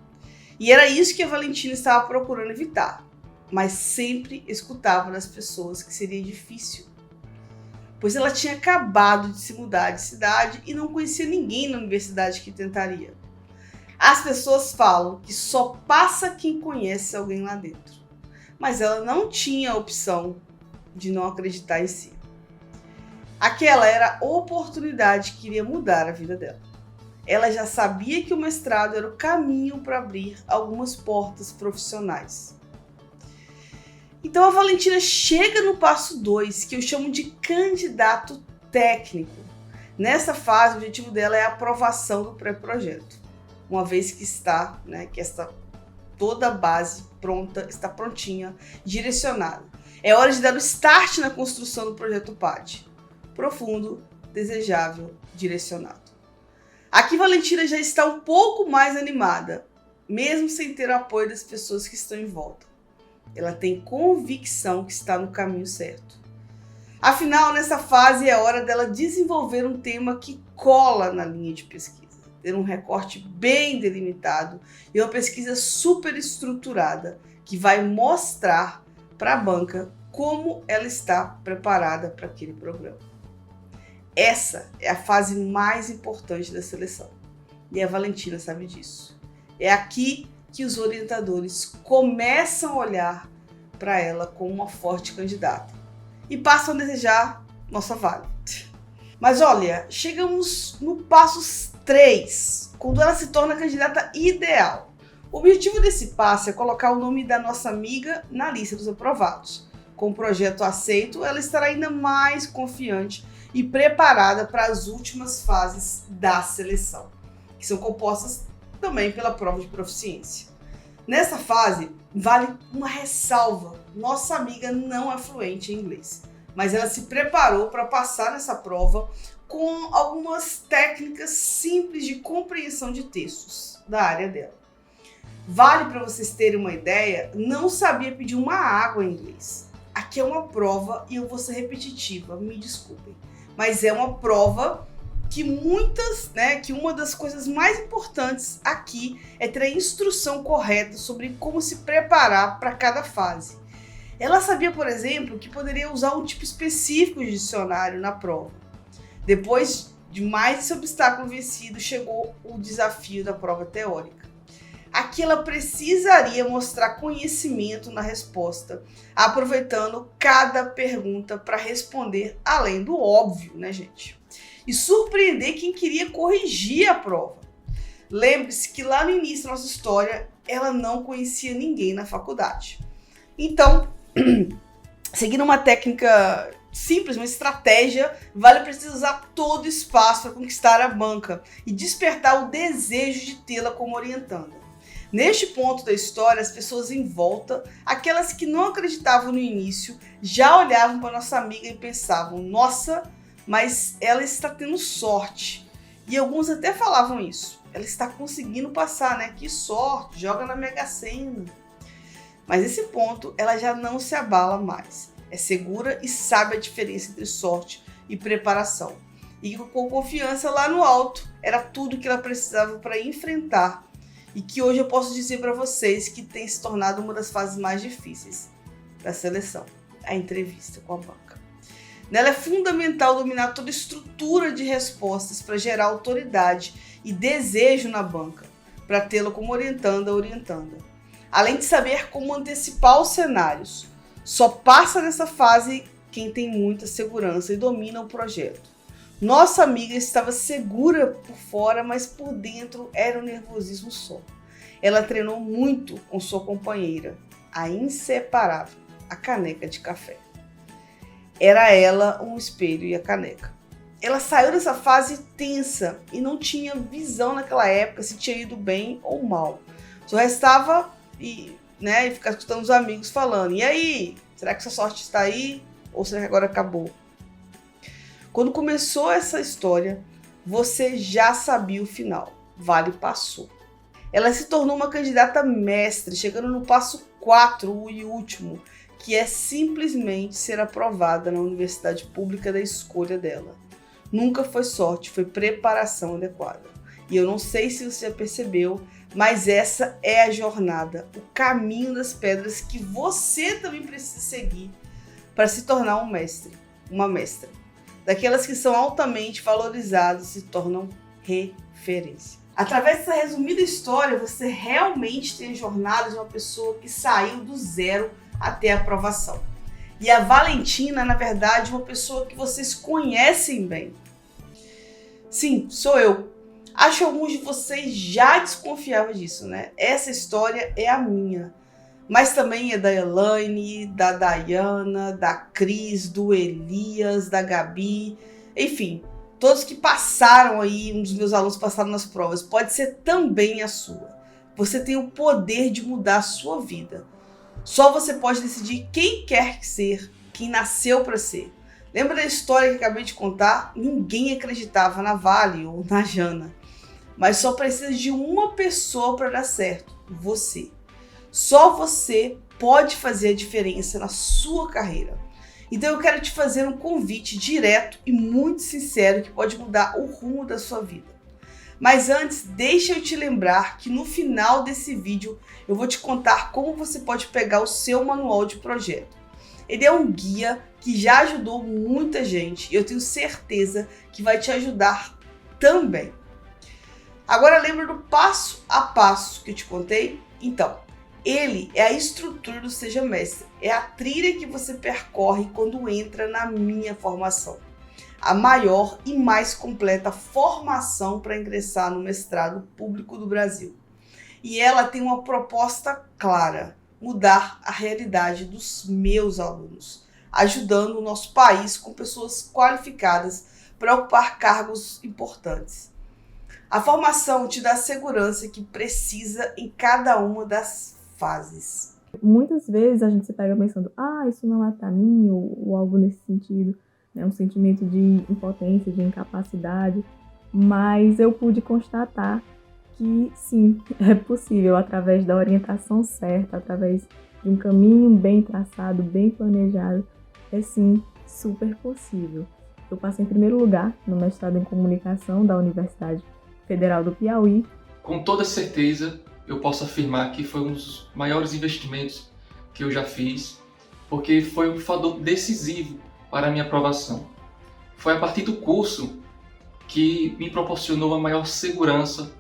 E era isso que a Valentina estava procurando evitar, mas sempre escutava das pessoas que seria difícil, pois ela tinha acabado de se mudar de cidade e não conhecia ninguém na universidade que tentaria. As pessoas falam que só passa quem conhece alguém lá dentro, mas ela não tinha a opção de não acreditar em si. Aquela era a oportunidade que iria mudar a vida dela. Ela já sabia que o mestrado era o caminho para abrir algumas portas profissionais. Então a Valentina chega no passo 2, que eu chamo de candidato técnico. Nessa fase, o objetivo dela é a aprovação do pré-projeto. Uma vez que está, que toda a base pronta, está prontinha, direcionada. É hora de dar o start na construção do projeto PAD. Profundo, desejável, direcionado. Aqui Valentina já está um pouco mais animada, mesmo sem ter o apoio das pessoas que estão em volta. Ela tem convicção que está no caminho certo. Afinal, nessa fase é hora dela desenvolver um tema que cola na linha de pesquisa, ter um recorte bem delimitado e uma pesquisa super estruturada que vai mostrar para a banca como ela está preparada para aquele programa. Essa é a fase mais importante da seleção e a Valentina sabe disso. É aqui que os orientadores começam a olhar para ela como uma forte candidata e passam a desejar nossa vaga. Mas olha, chegamos no passo 3, quando ela se torna a candidata ideal. O objetivo desse passo é colocar o nome da nossa amiga na lista dos aprovados. Com o projeto aceito, ela estará ainda mais confiante e preparada para as últimas fases da seleção, que são compostas também pela prova de proficiência. Nessa fase, vale uma ressalva. Nossa amiga não é fluente em inglês, mas ela se preparou para passar nessa prova com algumas técnicas simples de compreensão de textos da área dela. Vale para vocês terem uma ideia, não sabia pedir uma água em inglês. Aqui é uma prova e eu vou ser repetitiva, me desculpem, mas é uma prova que que uma das coisas mais importantes aqui é ter a instrução correta sobre como se preparar para cada fase. Ela sabia, por exemplo, que poderia usar um tipo específico de dicionário na prova. Depois de mais esse obstáculo vencido, chegou o desafio da prova teórica. Aqui ela precisaria mostrar conhecimento na resposta, aproveitando cada pergunta para responder além do óbvio, né, gente? E surpreender quem queria corrigir a prova. Lembre-se que lá no início da nossa história, ela não conhecia ninguém na faculdade. Então, seguindo uma técnica simples, uma estratégia, Vale precisa usar todo o espaço para conquistar a banca e despertar o desejo de tê-la como orientanda. Neste ponto da história, as pessoas em volta, aquelas que não acreditavam no início, já olhavam para nossa amiga e pensavam: nossa, mas ela está tendo sorte. E alguns até falavam isso. Ela está conseguindo passar, né? Que sorte, joga na Mega Sena. Mas nesse ponto, ela já não se abala mais. É segura e sabe a diferença entre sorte e preparação. E com confiança lá no alto, era tudo que ela precisava para enfrentar. E que hoje eu posso dizer para vocês que tem se tornado uma das fases mais difíceis da seleção, a entrevista com a banca. Nela é fundamental dominar toda a estrutura de respostas para gerar autoridade e desejo na banca, para tê-la como orientanda. Além de saber como antecipar os cenários. Só passa nessa fase quem tem muita segurança e domina o projeto. Nossa amiga estava segura por fora, mas por dentro era um nervosismo só. Ela treinou muito com sua companheira, a inseparável, a caneca de café. Era ela um espelho e a caneca. Ela saiu dessa fase tensa e não tinha visão naquela época se tinha ido bem ou mal. Só restava ficar escutando os amigos falando: e aí, será que sua sorte está aí? Ou será que agora acabou? Quando começou essa história, você já sabia o final. Vale passou. Ela se tornou uma candidata mestre, chegando no passo 4 e último, que é simplesmente ser aprovada na universidade pública da escolha dela. Nunca foi sorte, foi preparação adequada. E eu não sei se você já percebeu, mas essa é a jornada, o caminho das pedras que você também precisa seguir para se tornar um mestre, uma mestra. Daquelas que são altamente valorizadas e se tornam referência. Através dessa resumida história, você realmente tem a jornada de uma pessoa que saiu do zero até a aprovação. E a Valentina, na verdade, é uma pessoa que vocês conhecem bem. Sim, sou eu. Acho que alguns de vocês já desconfiavam disso, né? Essa história é a minha. Mas também é da Elaine, da Dayana, da Cris, do Elias, da Gabi, enfim, todos que passaram aí, um dos meus alunos passaram nas provas, pode ser também a sua. Você tem o poder de mudar a sua vida. Só você pode decidir quem quer ser, quem nasceu para ser. Lembra da história que acabei de contar? Ninguém acreditava na Vale ou na Jana. Mas só precisa de uma pessoa para dar certo, você. Só você pode fazer a diferença na sua carreira. Então eu quero te fazer um convite direto e muito sincero que pode mudar o rumo da sua vida. Mas antes, deixa eu te lembrar que no final desse vídeo eu vou te contar como você pode pegar o seu manual de projeto. Ele é um guia que já ajudou muita gente e eu tenho certeza que vai te ajudar também. Agora lembra do passo a passo que eu te contei? Então, ele é a estrutura do Seja Mestre, é a trilha que você percorre quando entra na minha formação. A maior e mais completa formação para ingressar no mestrado público do Brasil. E ela tem uma proposta clara: mudar a realidade dos meus alunos, ajudando o nosso país com pessoas qualificadas para ocupar cargos importantes. A formação te dá a segurança que precisa em cada uma das fases. Muitas vezes a gente se pega pensando, isso não é para mim, ou algo nesse sentido, né? Um sentimento de impotência, de incapacidade, mas eu pude constatar que sim, é possível através da orientação certa, através de um caminho bem traçado, bem planejado, é sim super possível. Eu passei em primeiro lugar no mestrado em comunicação da Universidade Federal do Piauí. Com toda certeza, eu posso afirmar que foi um dos maiores investimentos que eu já fiz, porque foi um fator decisivo para a minha aprovação. Foi a partir do curso que me proporcionou a maior segurança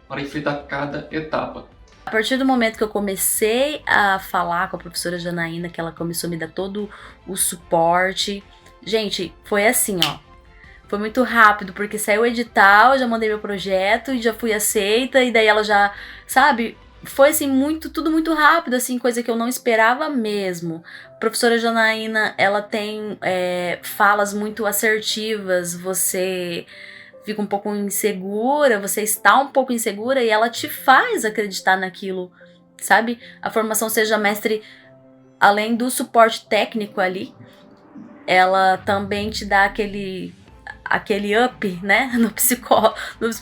para enfrentar cada etapa. A partir do momento que eu comecei a falar com a professora Janaína, que ela começou a me dar todo o suporte, gente, foi assim, foi muito rápido, porque saiu o edital, eu já mandei meu projeto e já fui aceita, e daí ela já, sabe, foi assim, tudo muito rápido, assim, coisa que eu não esperava mesmo. A professora Janaína, ela tem falas muito assertivas, você fica um pouco insegura, você está um pouco insegura e ela te faz acreditar naquilo, sabe? A formação Seja Mestre, além do suporte técnico ali, ela também te dá aquele up, né, no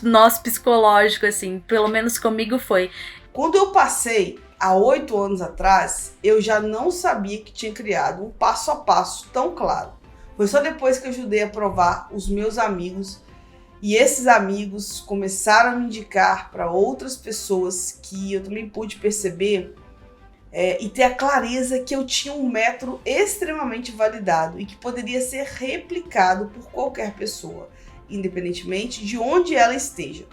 nosso psicológico, assim, pelo menos comigo foi. Quando eu passei, há 8 anos atrás, eu já não sabia que tinha criado um passo a passo tão claro. Foi só depois que eu ajudei a aprovar os meus amigos, e esses amigos começaram a me indicar para outras pessoas que eu também pude perceber e ter a clareza que eu tinha um método extremamente validado e que poderia ser replicado por qualquer pessoa, independentemente de onde ela esteja.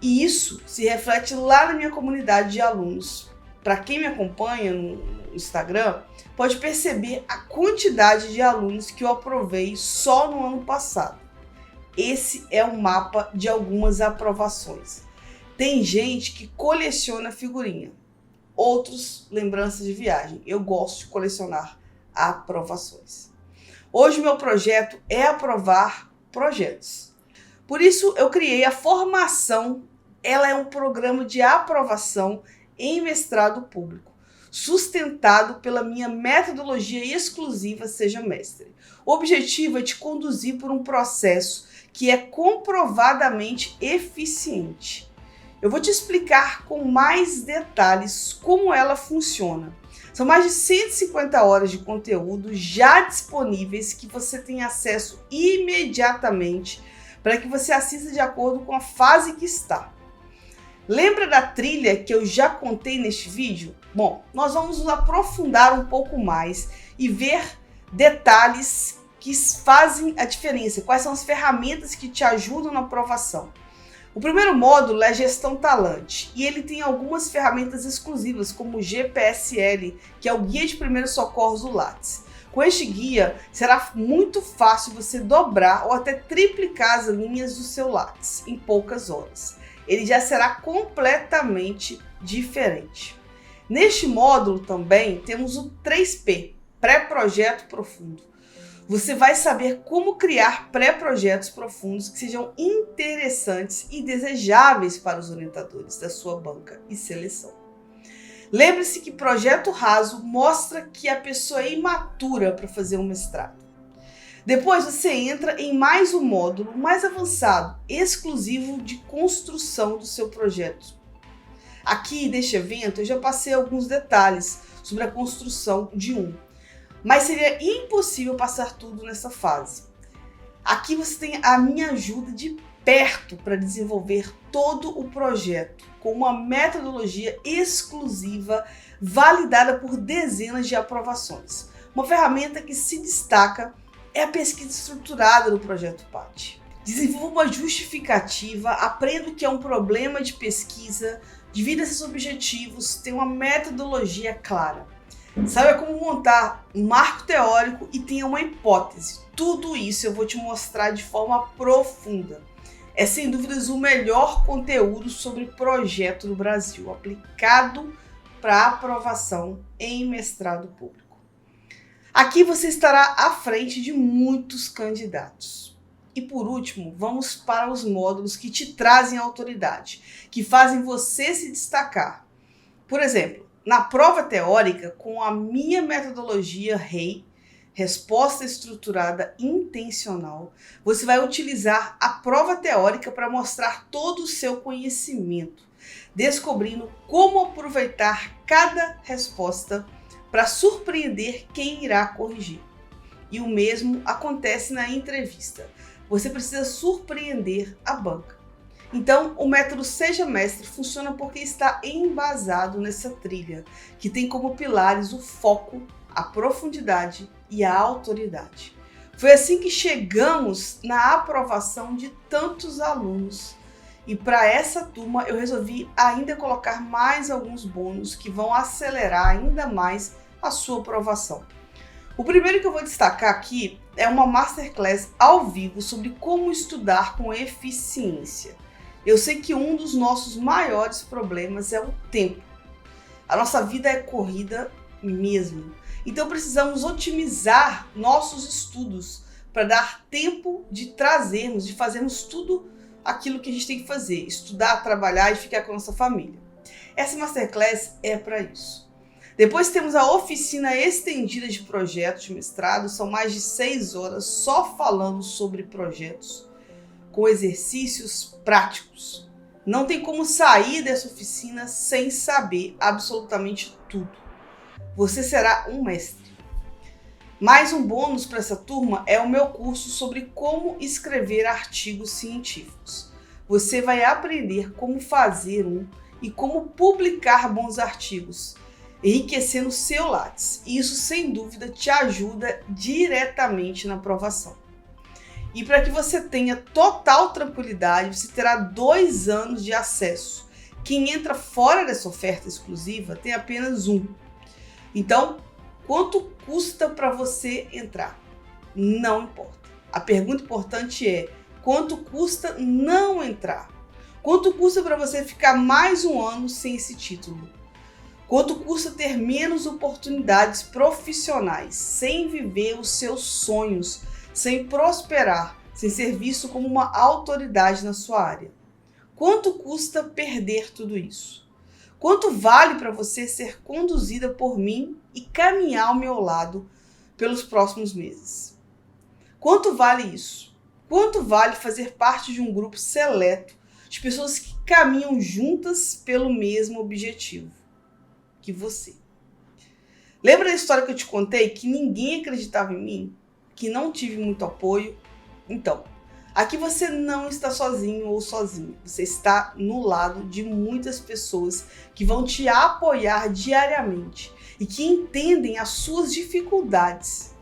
E isso se reflete lá na minha comunidade de alunos. Para quem me acompanha no Instagram, pode perceber a quantidade de alunos que eu aprovei só no ano passado. Esse é um mapa de algumas aprovações. Tem gente que coleciona figurinha, outros lembranças de viagem. Eu gosto de colecionar aprovações. Hoje meu projeto é aprovar projetos. Por isso eu criei a formação. Ela é um programa de aprovação em mestrado público, sustentado pela minha metodologia exclusiva Seja Mestre. O objetivo é te conduzir por um processo que é comprovadamente eficiente. Eu vou te explicar com mais detalhes como ela funciona. São mais de 150 horas de conteúdo já disponíveis que você tem acesso imediatamente para que você assista de acordo com a fase que está. Lembra da trilha que eu já contei neste vídeo? Bom, nós vamos nos aprofundar um pouco mais e ver detalhes que fazem a diferença, quais são as ferramentas que te ajudam na aprovação. O primeiro módulo é Gestão Talante e ele tem algumas ferramentas exclusivas, como o GPSL, que é o Guia de Primeiros Socorros do Lattes. Com este guia, será muito fácil você dobrar ou até triplicar as linhas do seu Lattes em poucas horas. Ele já será completamente diferente. Neste módulo também temos o 3P, Pré-Projeto Profundo. Você vai saber como criar pré-projetos profundos que sejam interessantes e desejáveis para os orientadores da sua banca e seleção. Lembre-se que projeto raso mostra que a pessoa é imatura para fazer um mestrado. Depois você entra em mais um módulo mais avançado, exclusivo de construção do seu projeto. Aqui neste evento eu já passei alguns detalhes sobre a construção de um, mas seria impossível passar tudo nessa fase. Aqui você tem a minha ajuda de perto para desenvolver todo o projeto com uma metodologia exclusiva validada por dezenas de aprovações. Uma ferramenta que se destaca é a pesquisa estruturada do Projeto PAT. Desenvolva uma justificativa, aprenda o que é um problema de pesquisa, divida seus objetivos, tenha uma metodologia clara. Saiba como montar um marco teórico e tenha uma hipótese. Tudo isso eu vou te mostrar de forma profunda. É sem dúvidas o melhor conteúdo sobre projeto do Brasil, aplicado para aprovação em mestrado público. Aqui você estará à frente de muitos candidatos. E por último, vamos para os módulos que te trazem autoridade, que fazem você se destacar. Por exemplo, na prova teórica, com a minha metodologia REI, Resposta Estruturada Intencional, você vai utilizar a prova teórica para mostrar todo o seu conhecimento, descobrindo como aproveitar cada resposta para surpreender quem irá corrigir. E o mesmo acontece na entrevista. Você precisa surpreender a banca. Então, o método Seja Mestre funciona porque está embasado nessa trilha, que tem como pilares o foco, a profundidade e a autoridade. Foi assim que chegamos na aprovação de tantos alunos. E para essa turma eu resolvi ainda colocar mais alguns bônus que vão acelerar ainda mais a sua aprovação. O primeiro que eu vou destacar aqui é uma Masterclass ao vivo sobre como estudar com eficiência. Eu sei que um dos nossos maiores problemas é o tempo. A nossa vida é corrida mesmo. Então precisamos otimizar nossos estudos para dar tempo de trazermos, de fazermos tudo aquilo que a gente tem que fazer. Estudar, trabalhar e ficar com a nossa família. Essa Masterclass é para isso. Depois temos a oficina estendida de projetos de mestrado. São mais de 6 horas só falando sobre projetos, com exercícios práticos. Não tem como sair dessa oficina sem saber absolutamente tudo. Você será um mestre. Mais um bônus para essa turma é o meu curso sobre como escrever artigos científicos. Você vai aprender como fazer um e como publicar bons artigos, enriquecendo o seu Lattes. E isso, sem dúvida, te ajuda diretamente na aprovação. E para que você tenha total tranquilidade, você terá 2 anos de acesso. Quem entra fora dessa oferta exclusiva tem apenas 1. Então, quanto custa para você entrar? Não importa. A pergunta importante é: quanto custa não entrar? Quanto custa para você ficar mais 1 ano sem esse título? Quanto custa ter menos oportunidades profissionais, sem viver os seus sonhos, sem prosperar, sem ser visto como uma autoridade na sua área? Quanto custa perder tudo isso? Quanto vale para você ser conduzida por mim e caminhar ao meu lado pelos próximos meses? Quanto vale isso? Quanto vale fazer parte de um grupo seleto de pessoas que caminham juntas pelo mesmo objetivo que você? Lembra da história que eu te contei que ninguém acreditava em mim? Que não tive muito apoio? Então, aqui você não está sozinho ou sozinha. Você está no lado de muitas pessoas que vão te apoiar diariamente e que entendem as suas dificuldades.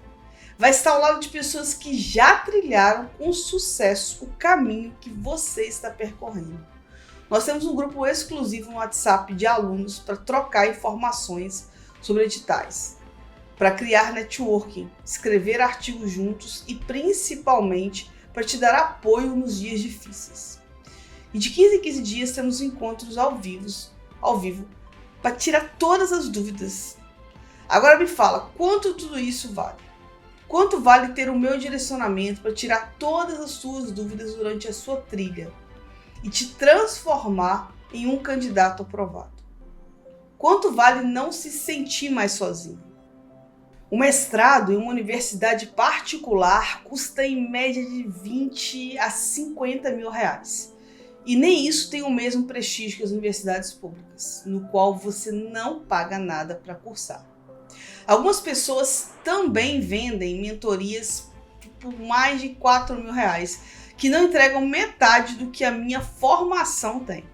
Vai estar ao lado de pessoas que já trilharam com sucesso o caminho que você está percorrendo. Nós temos um grupo exclusivo no WhatsApp de alunos para trocar informações sobre editais, para criar networking, escrever artigos juntos e principalmente para te dar apoio nos dias difíceis. E de 15 em 15 dias temos encontros ao vivo para tirar todas as dúvidas. Agora me fala, quanto tudo isso vale? Quanto vale ter o meu direcionamento para tirar todas as suas dúvidas durante a sua trilha e te transformar em um candidato aprovado? Quanto vale não se sentir mais sozinho? O mestrado em uma universidade particular custa em média de 20 a 50 mil reais. E nem isso tem o mesmo prestígio que as universidades públicas, no qual você não paga nada para cursar. Algumas pessoas também vendem mentorias por mais de 4 mil reais, que não entregam metade do que a minha formação tem.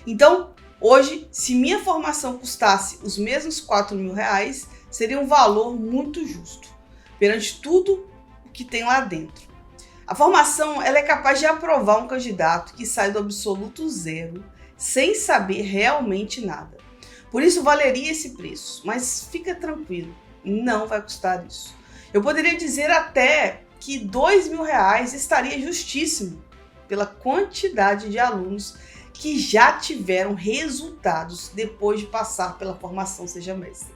Então, hoje, se minha formação custasse os mesmos R$4.000, seria um valor muito justo, perante tudo o que tem lá dentro. A formação ela é capaz de aprovar um candidato que sai do absoluto zero, sem saber realmente nada. Por isso valeria esse preço, mas fica tranquilo, não vai custar isso. Eu poderia dizer até que R$2.000 estaria justíssimo pela quantidade de alunos que já tiveram resultados depois de passar pela formação Seja Mestre.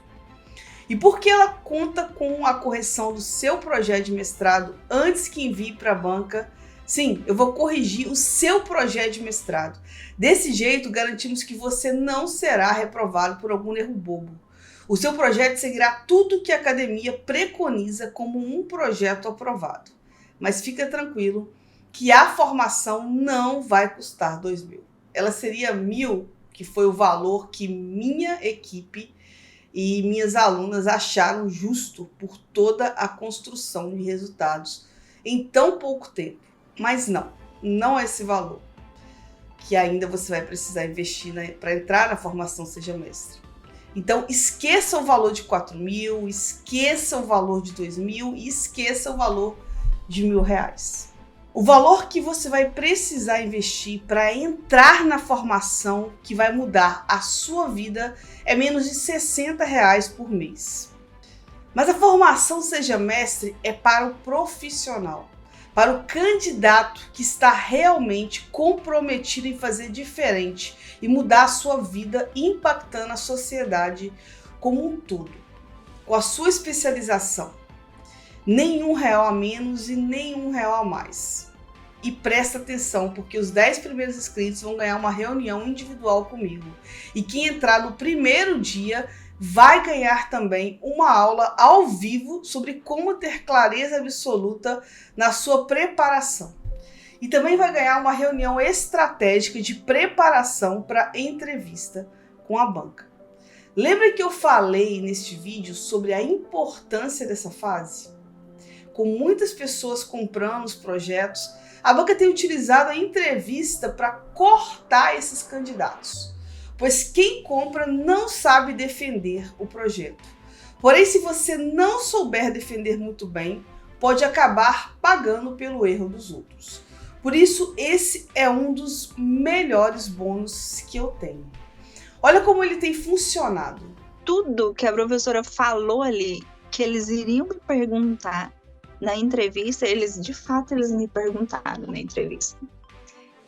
E porque ela conta com a correção do seu projeto de mestrado antes que envie para a banca, sim, eu vou corrigir o seu projeto de mestrado. Desse jeito, garantimos que você não será reprovado por algum erro bobo. O seu projeto seguirá tudo que a academia preconiza como um projeto aprovado. Mas fica tranquilo que a formação não vai custar R$2.000. Ela seria R$1.000, que foi o valor que minha equipe e minhas alunas acharam justo por toda a construção de resultados em tão pouco tempo. Mas não é esse valor que ainda você vai precisar investir para entrar na formação Seja Mestre. Então esqueça o valor de R$4.000, esqueça o valor de R$2.000 e esqueça o valor de R$1.000. O valor que você vai precisar investir para entrar na formação que vai mudar a sua vida é menos de R$60 por mês. Mas a formação Seja Mestre é para o profissional, para o candidato que está realmente comprometido em fazer diferente e mudar a sua vida, impactando a sociedade como um todo. Com a sua especialização, nenhum R$1 a menos e nenhum R$1 a mais. E presta atenção, porque os 10 primeiros inscritos vão ganhar uma reunião individual comigo. E quem entrar no primeiro dia vai ganhar também uma aula ao vivo sobre como ter clareza absoluta na sua preparação. E também vai ganhar uma reunião estratégica de preparação para entrevista com a banca. Lembra que eu falei neste vídeo sobre a importância dessa fase? Com muitas pessoas comprando os projetos, a banca tem utilizado a entrevista para cortar esses candidatos, pois quem compra não sabe defender o projeto. Porém, se você não souber defender muito bem, pode acabar pagando pelo erro dos outros. Por isso, esse é um dos melhores bônus que eu tenho. Olha como ele tem funcionado. Tudo que a professora falou ali, que eles iriam me perguntar na entrevista, de fato eles me perguntaram na entrevista.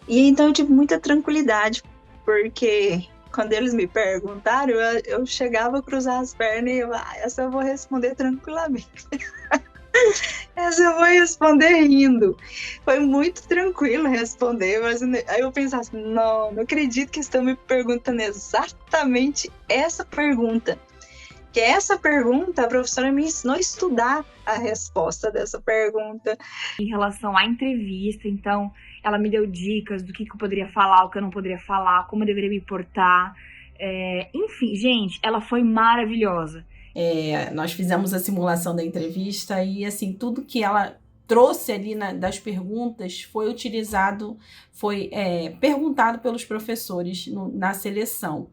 E então eu tive muita tranquilidade, porque quando eles me perguntaram, eu chegava a cruzar as pernas e essa eu vou responder tranquilamente. Essa eu vou responder rindo. Foi muito tranquilo responder, mas aí eu pensava assim, não acredito que estão me perguntando exatamente essa pergunta. Que essa pergunta, a professora me ensinou a estudar a resposta dessa pergunta. Em relação à entrevista, então, ela me deu dicas do que eu poderia falar, o que eu não poderia falar, como eu deveria me portar. Enfim, gente, ela foi maravilhosa. Nós fizemos a simulação da entrevista e, assim, tudo que ela trouxe ali das perguntas foi utilizado, foi perguntado pelos professores na seleção.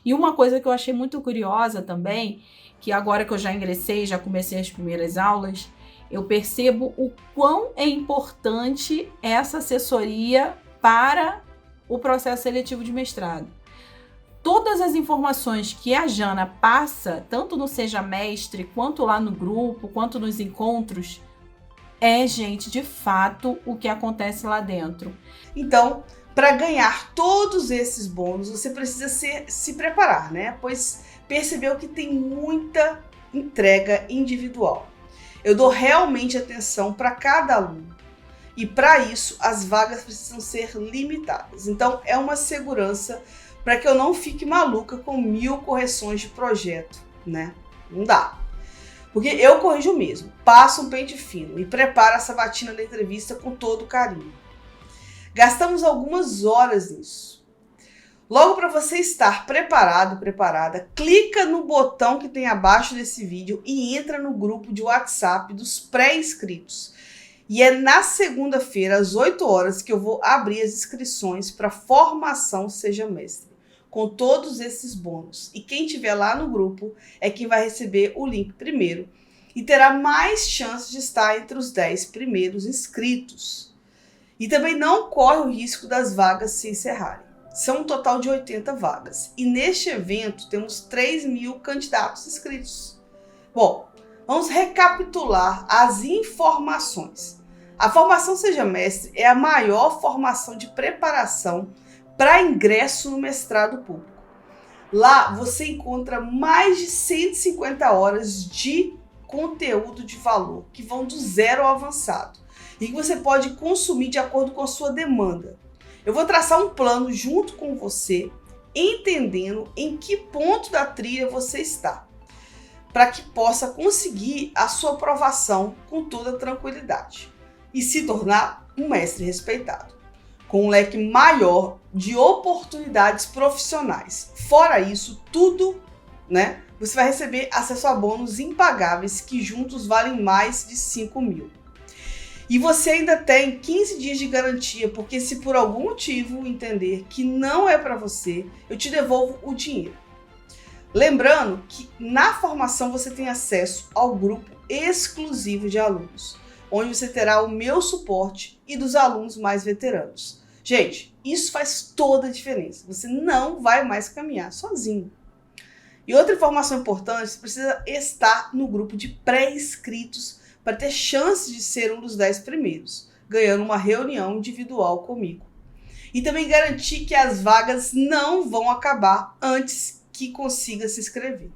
E uma coisa que eu achei muito curiosa também, que agora que eu já ingressei, já comecei as primeiras aulas, eu percebo o quão é importante essa assessoria para o processo seletivo de mestrado. Todas as informações que a Jana passa, tanto no Seja Mestre, quanto lá no grupo, quanto nos encontros, gente, de fato, o que acontece lá dentro. Então, para ganhar todos esses bônus, você precisa se preparar, né? Pois percebeu que tem muita entrega individual. Eu dou realmente atenção para cada aluno. E para isso, as vagas precisam ser limitadas. Então, é uma segurança para que eu não fique maluca com 1000 correções de projeto, né? Não dá. Porque eu corrijo mesmo, passo um pente fino e preparo a sabatina da entrevista com todo carinho. Gastamos algumas horas nisso. Logo, para você estar preparado, preparada, clica no botão que tem abaixo desse vídeo e entra no grupo de WhatsApp dos pré-inscritos. E é na segunda-feira, às 8 horas, que eu vou abrir as inscrições para formação Seja Mestre, com todos esses bônus. E quem estiver lá no grupo é quem vai receber o link primeiro e terá mais chances de estar entre os 10 primeiros inscritos. E também não corre o risco das vagas se encerrarem. São um total de 80 vagas. E neste evento temos 3.000 candidatos inscritos. Bom, vamos recapitular as informações. A formação Seja Mestre é a maior formação de preparação para ingresso no mestrado público. Lá você encontra mais de 150 horas de conteúdo de valor, que vão do zero ao avançado, e que você pode consumir de acordo com a sua demanda. Eu vou traçar um plano junto com você, entendendo em que ponto da trilha você está, para que possa conseguir a sua aprovação com toda tranquilidade e se tornar um mestre respeitado, com um leque maior de oportunidades profissionais. Fora isso, tudo, você vai receber acesso a bônus impagáveis que juntos valem mais de 5.000. E você ainda tem 15 dias de garantia, porque se por algum motivo entender que não é para você, eu te devolvo o dinheiro. Lembrando que na formação você tem acesso ao grupo exclusivo de alunos, onde você terá o meu suporte e dos alunos mais veteranos. Gente, isso faz toda a diferença. Você não vai mais caminhar sozinho. E outra informação importante, você precisa estar no grupo de pré-inscritos para ter chance de ser um dos 10 primeiros, ganhando uma reunião individual comigo. E também garantir que as vagas não vão acabar antes que consiga se inscrever.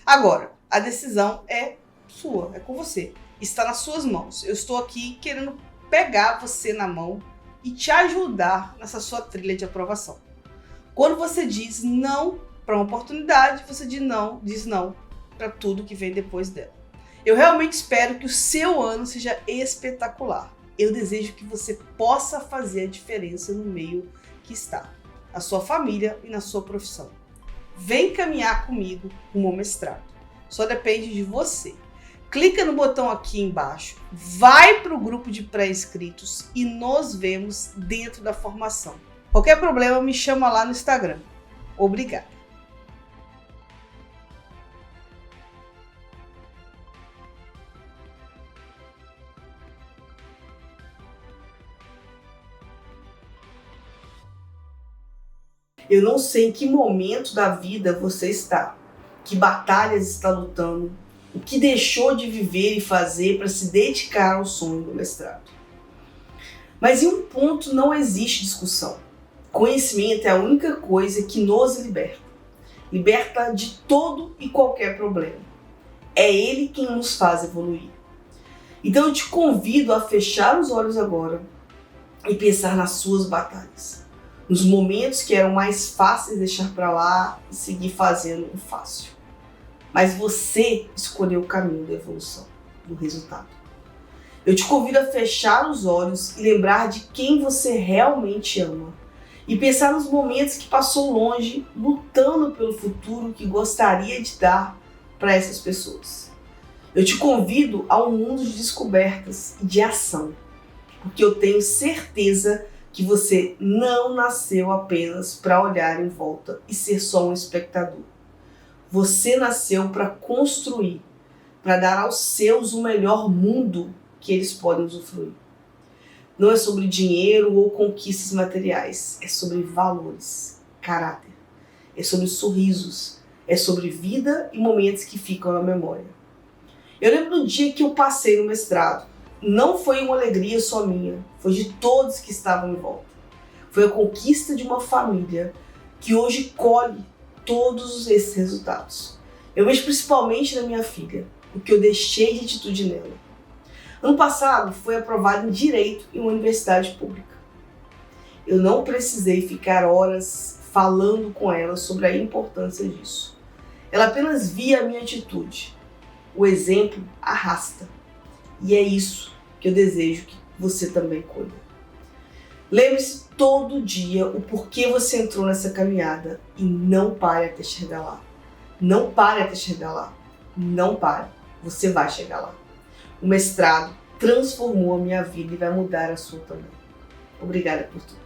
Agora, a decisão é sua, é com você. Está nas suas mãos. Eu estou aqui querendo pegar você na mão e te ajudar nessa sua trilha de aprovação. Quando você diz não para uma oportunidade, você diz não para tudo que vem depois dela. Eu realmente espero que o seu ano seja espetacular. Eu desejo que você possa fazer a diferença no meio que está, na sua família e na sua profissão. Vem caminhar comigo rumo ao mestrado. Só depende de você. Clica no botão aqui embaixo, vai para o grupo de pré-inscritos e nos vemos dentro da formação. Qualquer problema, me chama lá no Instagram. Obrigada. Eu não sei em que momento da vida você está, que batalhas está lutando, o que deixou de viver e fazer para se dedicar ao sonho do mestrado. Mas em um ponto não existe discussão. Conhecimento é a única coisa que nos liberta. Liberta de todo e qualquer problema. É ele quem nos faz evoluir. Então eu te convido a fechar os olhos agora e pensar nas suas batalhas. Nos momentos que eram mais fáceis deixar para lá e seguir fazendo o fácil. Mas você escolheu o caminho da evolução, do resultado. Eu te convido a fechar os olhos e lembrar de quem você realmente ama. E pensar nos momentos que passou longe, lutando pelo futuro que gostaria de dar para essas pessoas. Eu te convido a um mundo de descobertas e de ação. Porque eu tenho certeza que você não nasceu apenas para olhar em volta e ser só um espectador. Você nasceu para construir, para dar aos seus o melhor mundo que eles podem usufruir. Não é sobre dinheiro ou conquistas materiais, é sobre valores, caráter, é sobre sorrisos, é sobre vida e momentos que ficam na memória. Eu lembro do dia que eu passei no mestrado. Não foi uma alegria só minha, foi de todos que estavam em volta. Foi a conquista de uma família que hoje colhe todos esses resultados. Eu vejo principalmente na minha filha, o que eu deixei de atitude nela. Ano passado foi aprovada em Direito em uma universidade pública. Eu não precisei ficar horas falando com ela sobre a importância disso. Ela apenas via a minha atitude. O exemplo arrasta. E é isso que eu desejo que você também colha. Lembre-se todo dia o porquê você entrou nessa caminhada e não pare até chegar lá. Não pare até chegar lá. Não pare. Você vai chegar lá. O mestrado transformou a minha vida e vai mudar a sua também. Obrigada por tudo.